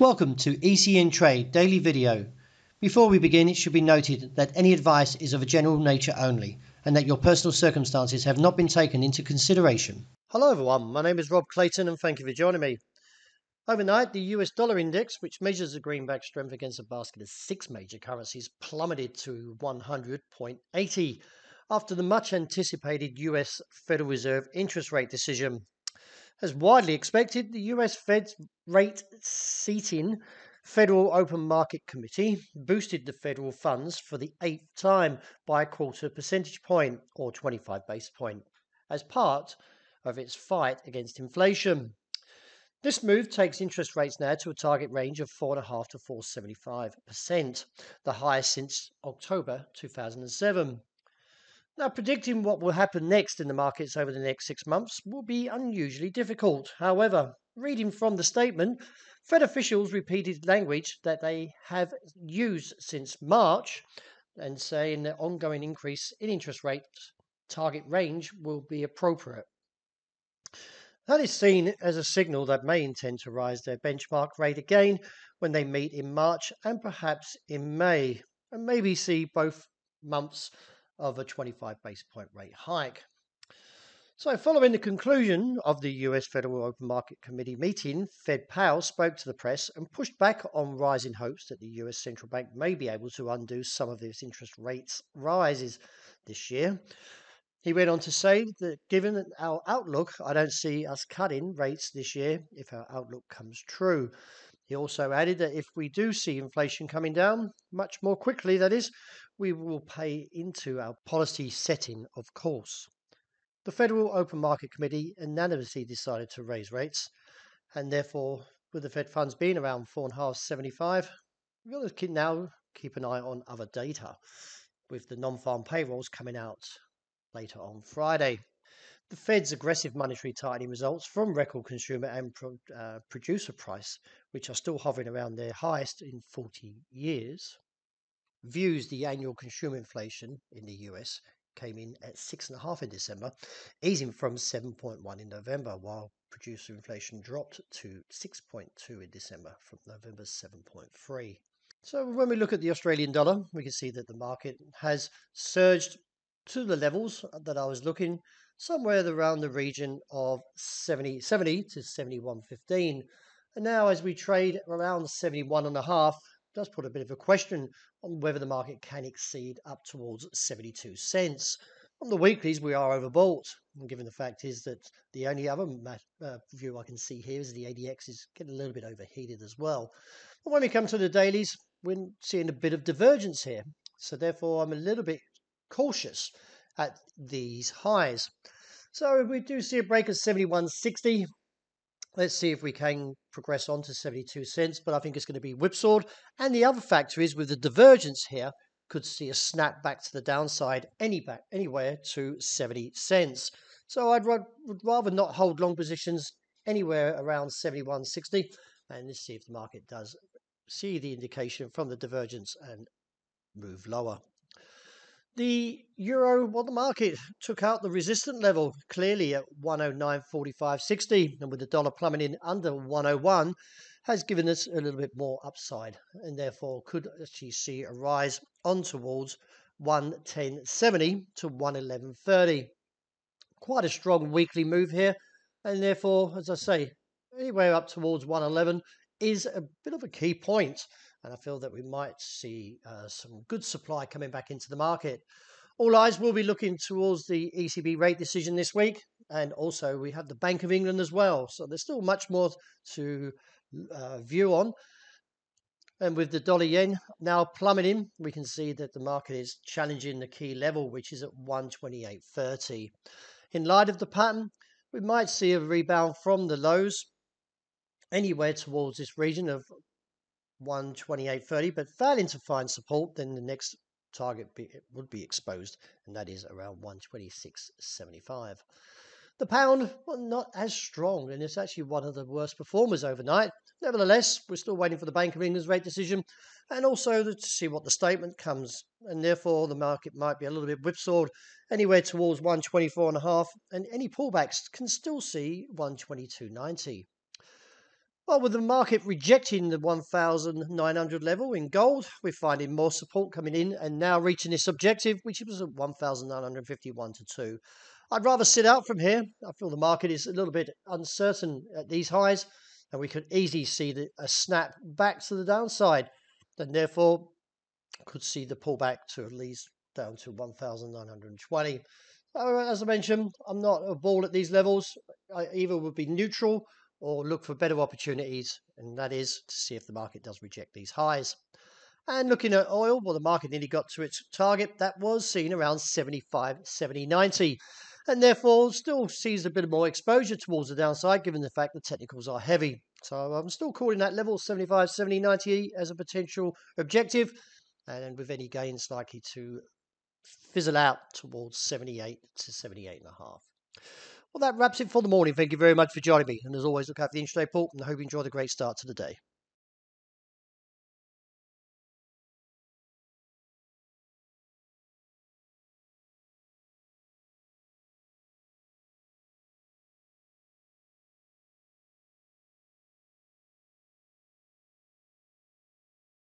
Welcome to ECNTRADE Daily Video. Before we begin, it should be noted that any advice is of a general nature only and that your personal circumstances have not been taken into consideration. Hello everyone, my name is Rob Clayton and thank you for joining me. Overnight, the US dollar index, which measures the greenback strength against a basket of 6 major currencies, plummeted to 100.80 after the much anticipated US Federal Reserve interest rate decision. As widely expected, the US Fed's rate-setting Federal Open Market Committee boosted the federal funds for the 8th time by a quarter percentage point, or 25 basis points, as part of its fight against inflation. This move takes interest rates now to a target range of 4.5% to 4.75%, the highest since October 2007. Now, predicting what will happen next in the markets over the next 6 months will be unusually difficult. However, reading from the statement, Fed officials repeated language that they have used since March and saying the ongoing increase in interest rates target range will be appropriate. That is seen as a signal that may intend to rise their benchmark rate again when they meet in March and perhaps in May, and maybe see both months of a 25 basis point rate hike. So following the conclusion of the US Federal Open Market Committee meeting, Fed Powell spoke to the press and pushed back on rising hopes that the US Central Bank may be able to undo some of its interest rates rises this year. He went on to say that given our outlook, I don't see us cutting rates this year if our outlook comes true. He also added that if we do see inflation coming down, much more quickly that is, we will pay into our policy setting, of course. The Federal Open Market Committee unanimously decided to raise rates, and therefore, with the Fed funds being around 4.575, we've got to now keep an eye on other data, with the non-farm payrolls coming out later on Friday. The Fed's aggressive monetary tightening results from record consumer and producer price, which are still hovering around their highest in 40 years, views the annual consumer inflation in the US came in at 6.5% in December, easing from 7.1% in November, while producer inflation dropped to 6.2% in December from November's 7.3%. So when we look at the Australian dollar, we can see that the market has surged to the levels that I was looking, somewhere around the region of 70 to 71.15. And now as we trade around 71.5, does put a bit of a question on whether the market can exceed up towards 72 cents. On the weeklies, we are overbought, and given the fact is that the only other view I can see here is the ADX is getting a little bit overheated as well. But when we come to the dailies, we're seeing a bit of divergence here. So therefore, I'm a little bit cautious at these highs. So if we do see a break of 71.60, let's see if we can progress on to 72 cents, but I think it's going to be whipsawed. And the other factor is with the divergence here, could see a snap back to the downside anywhere to 70 cents. So would rather not hold long positions anywhere around 71.60, and let's see if the market does see the indication from the divergence and move lower. The euro, the market took out the resistant level clearly at 109.4560, and with the dollar plummeting under 101, has given us a little bit more upside, and therefore could actually see a rise on towards 110.70 to 111.30. Quite a strong weekly move here, and therefore, as I say, anywhere up towards 111 is a bit of a key point. And I feel that we might see some good supply coming back into the market. All eyes will be looking towards the ECB rate decision this week. And also we have the Bank of England as well. So there's still much more to view on. And with the dollar yen now plummeting, we can see that the market is challenging the key level, which is at 128.30. In light of the pattern, we might see a rebound from the lows anywhere towards this region of 128.30, but failing to find support, then the next target would be exposed, and that is around 126.75. The pound, not as strong, and it's actually one of the worst performers overnight. Nevertheless, we're still waiting for the Bank of England's rate decision, and also to see what the statement comes, and therefore the market might be a little bit whipsawed anywhere towards 124.5, and any pullbacks can still see 122.90. Well, with the market rejecting the 1,900 level in gold, we're finding more support coming in and now reaching this objective, which was at 1,951 to 2. I'd rather sit out from here. I feel the market is a little bit uncertain at these highs, and we could easily see a snap back to the downside, and therefore could see the pullback to at least down to 1,920. As I mentioned, I'm not a ball at these levels. I either would be neutral or look for better opportunities, and that is to see if the market does reject these highs. And looking at oil, well, the market nearly got to its target. That was seen around 75, 70, 90, and therefore still sees a bit more exposure towards the downside, given the fact the technicals are heavy. So I'm still calling that level 75, 70, 90 as a potential objective, and with any gains likely to fizzle out towards 78 to 78.5. Well, that wraps it for the morning. Thank you very much for joining me. And as always, look after the intraday port, and I hope you enjoy the great start to the day.